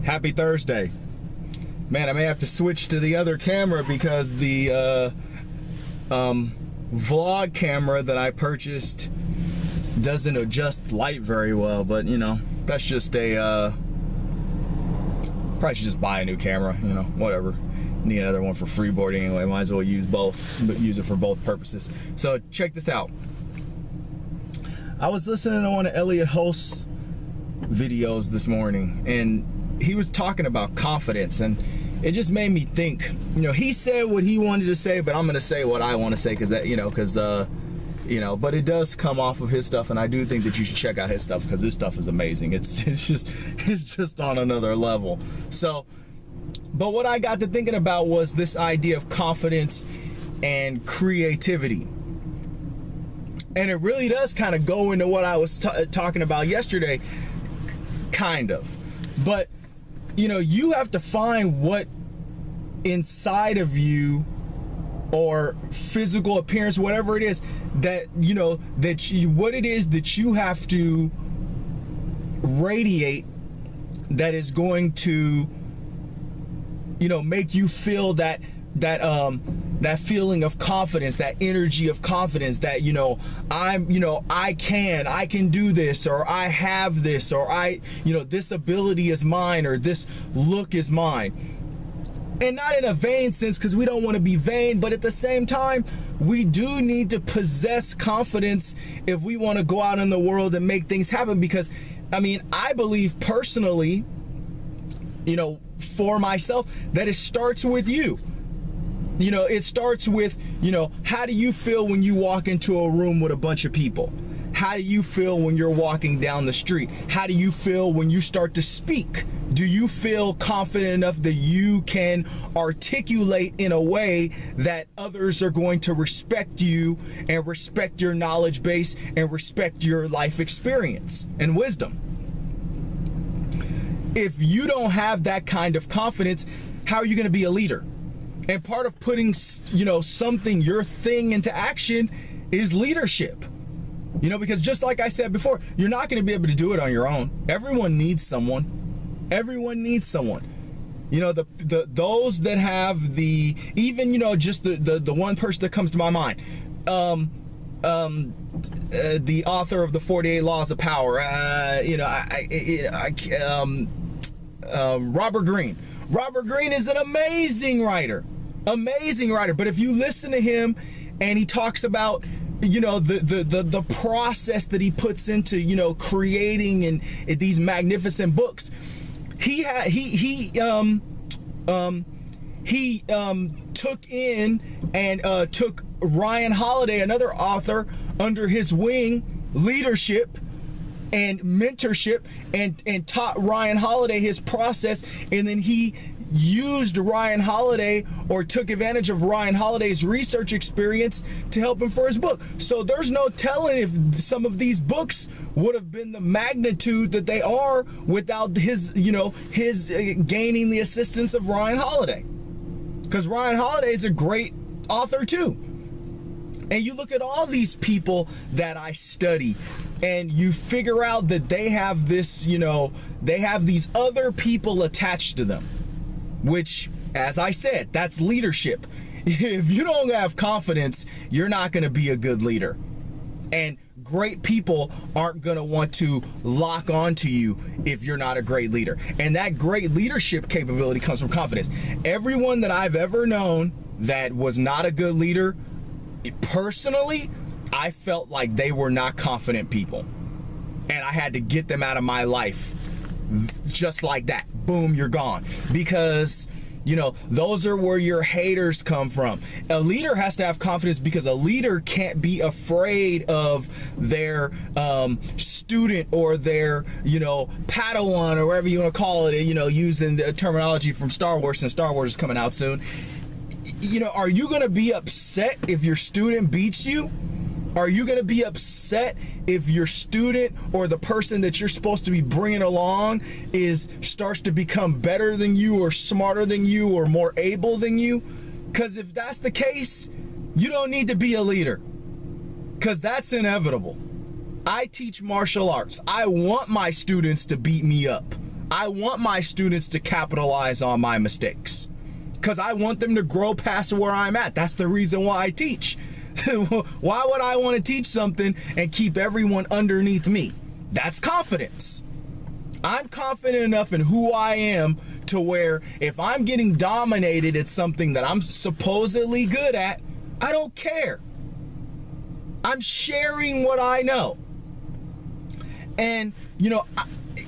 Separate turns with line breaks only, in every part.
Happy Thursday. Man, I may have to switch to the other camera because the vlog camera that I purchased doesn't adjust light very well, but you know, that's just a probably should just buy a new camera, you know, whatever. Need another one for freeboarding anyway, might as well use both, but use it for both purposes. So check this out. I was listening to one of Elliot Host's videos this morning, and he was talking about confidence, and it just made me think. You know, he said what he wanted to say, but I'm gonna say what I want to say because that, you know, but it does come off of his stuff, and I do think that you should check out his stuff because his stuff is amazing. It's just on another level. So, but what I got to thinking about was this idea of confidence and creativity. And it really does kind of go into what I was talking about yesterday, kind of. But, you know, you have to find what inside of you, or physical appearance, whatever it is, that, you know, what it is that you have to radiate that is going to, you know, make you feel that feeling of confidence, that energy of confidence, that, you know, I can do this, or I have this, or this ability is mine, or this look is mine. And not in a vain sense, because we don't want to be vain, but at the same time, we do need to possess confidence if we want to go out in the world and make things happen. Because, I mean, I believe personally, you know, for myself, that it starts with you. You know, it starts with, you know, how do you feel when you walk into a room with a bunch of people? How do you feel when you're walking down the street? How do you feel when you start to speak? Do you feel confident enough that you can articulate in a way that others are going to respect you and respect your knowledge base and respect your life experience and wisdom? If you don't have that kind of confidence, how are you going to be a leader? And part of putting, you know, something, your thing, into action is leadership. You know, because just like I said before, you're not going to be able to do it on your own. Everyone needs someone. Everyone needs someone. You know, those that have even, you know, just the one person that comes to my mind, the author of the 48 Laws of Power, Robert Greene. Robert Greene is an amazing writer, but if you listen to him and he talks about, you know, the process that he puts into, you know, creating and these magnificent books, he took in and took Ryan Holiday, another author, under his wing, leadership and mentorship, and taught Ryan Holiday his process, and then he used Ryan Holiday, or took advantage of Ryan Holiday's research experience to help him for his book. So there's no telling if some of these books would have been the magnitude that they are without his gaining the assistance of Ryan Holiday. Because Ryan Holiday is a great author too. And you look at all these people that I study, and you figure out that they have this, you know, they have these other people attached to them, which, as I said, that's leadership. If you don't have confidence, you're not going to be a good leader. And great people aren't going to want to lock onto you if you're not a great leader. And that great leadership capability comes from confidence. Everyone that I've ever known that was not a good leader, personally, I felt like they were not confident people. And I had to get them out of my life just like that. Boom, you're gone. Because, you know, those are where your haters come from. A leader has to have confidence because a leader can't be afraid of their student or their, you know, Padawan, or whatever you want to call it, you know, using the terminology from Star Wars, since Star Wars is coming out soon. You know, are you going to be upset if your student beats you? Are you going to be upset if your student, or the person that you're supposed to be bringing along, starts to become better than you, or smarter than you, or more able than you? Because if that's the case, you don't need to be a leader, because that's inevitable. I teach martial arts. I want my students to beat me up. I want my students to capitalize on my mistakes because I want them to grow past where I'm at. That's the reason why I teach. Why would I want to teach something and keep everyone underneath me? That's confidence. I'm confident enough in who I am to where if I'm getting dominated at something that I'm supposedly good at, I don't care. I'm sharing what I know. And,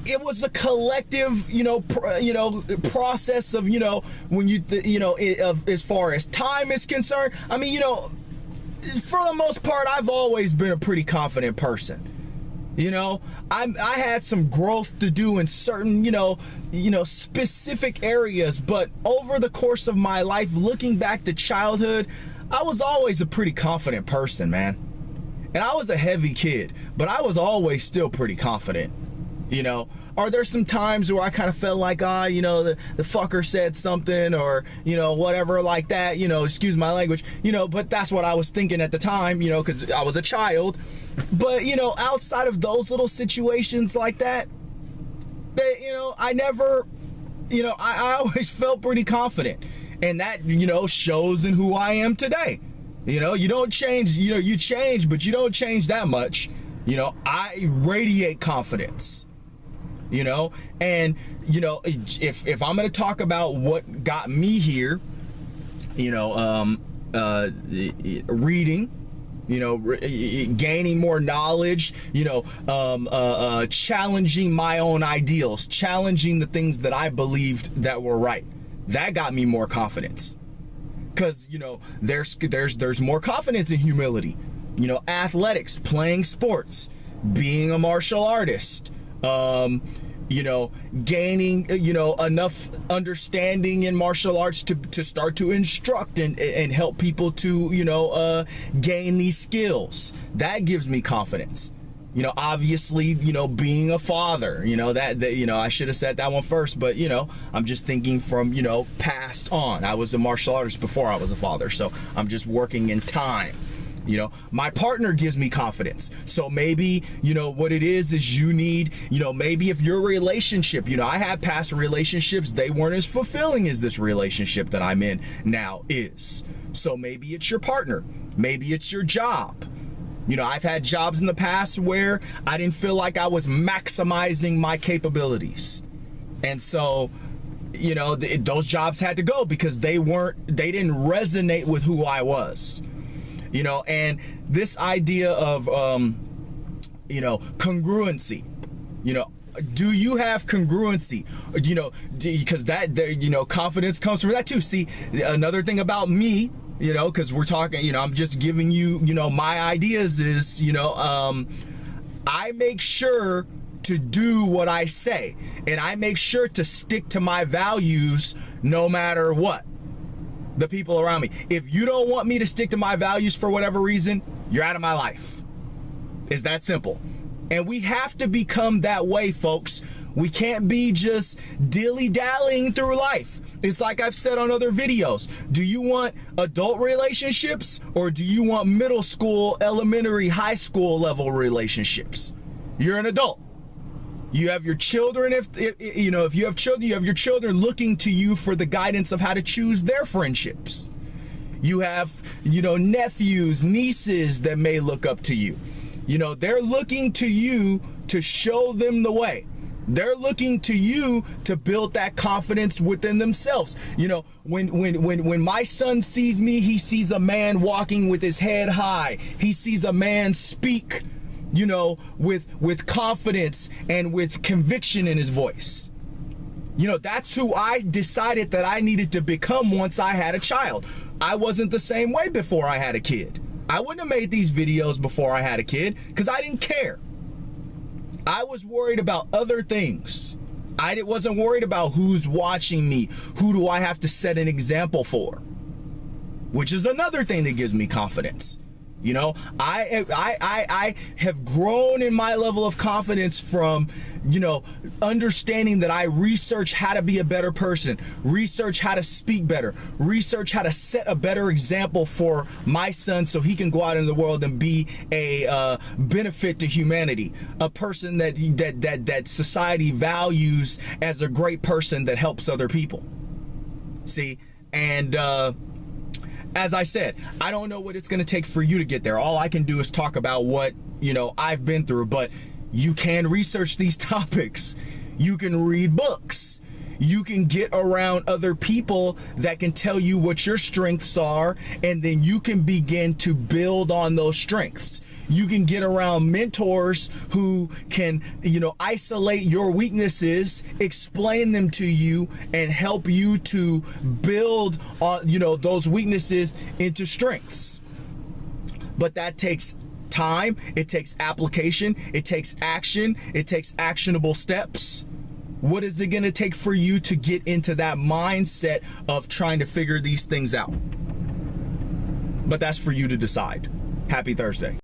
it was a collective, process of, when as far as time is concerned. I mean, for the most part, I've always been a pretty confident person. I had some growth to do in certain, specific areas, but over the course of my life, looking back to childhood, I was always a pretty confident person, man. And I was a heavy kid, but I was always still pretty confident. Are there some times where I kind of felt like, the fucker said something or, whatever like that, excuse my language, but that's what I was thinking at the time, because I was a child. But, outside of those little situations like that, I never, I always felt pretty confident. And that, shows in who I am today. You don't change, you change, but you don't change that much. I radiate confidence. And if I'm going to talk about what got me here, reading, gaining more knowledge, challenging my own ideals, challenging the things that I believed that were right. That got me more confidence. Because, there's more confidence in humility, athletics, playing sports, being a martial artist, gaining, enough understanding in martial arts to start to instruct and help people to, gain these skills. That gives me confidence. Obviously, being a father, that I should have said that one first, but, I'm just thinking from, past on. I was a martial artist before I was a father, so I'm just working in time. My partner gives me confidence. So maybe, what it is you need, maybe if your relationship, I had past relationships, they weren't as fulfilling as this relationship that I'm in now is. So maybe it's your partner. Maybe it's your job. I've had jobs in the past where I didn't feel like I was maximizing my capabilities. And so, those jobs had to go because they didn't resonate with who I was. And this idea of, congruency, do you have congruency? Because that, confidence comes from that too. See, another thing about me, because we're talking, I'm just giving you, my ideas is, I make sure to do what I say, and I make sure to stick to my values no matter what. The people around me. If you don't want me to stick to my values for whatever reason, you're out of my life. It's that simple. And we have to become that way, folks. We can't be just dilly-dallying through life. It's like I've said on other videos. Do you want adult relationships or do you want middle school, elementary, high school level relationships? You're an adult. You have your children, if you have children, you have your children looking to you for the guidance of how to choose their friendships. You have, nephews, nieces that may look up to you. They're looking to you to show them the way. They're looking to you to build that confidence within themselves. When my son sees me, he sees a man walking with his head high. He sees a man speak with confidence and with conviction in his voice. That's who I decided that I needed to become once I had a child. I wasn't the same way before I had a kid. I wouldn't have made these videos before I had a kid because I didn't care. I was worried about other things. I wasn't worried about who's watching me. Who do I have to set an example for? Which is another thing that gives me confidence. You know, I have grown in my level of confidence from, you know, understanding that I research how to be a better person, research how to speak better, research how to set a better example for my son so he can go out in the world and be a benefit to humanity, a person that society values as a great person that helps other people. See, and as I said, I don't know what it's going to take for you to get there. All I can do is talk about what, you know, I've been through, but you can research these topics. You can read books. You can get around other people that can tell you what your strengths are, and then you can begin to build on those strengths. You can get around mentors who can, you know, isolate your weaknesses, explain them to you, and help you to build on, you know, those weaknesses into strengths. But that takes time, it takes application, it takes action, it takes actionable steps. What is it going to take for you to get into that mindset of trying to figure these things out? But that's for you to decide. Happy Thursday.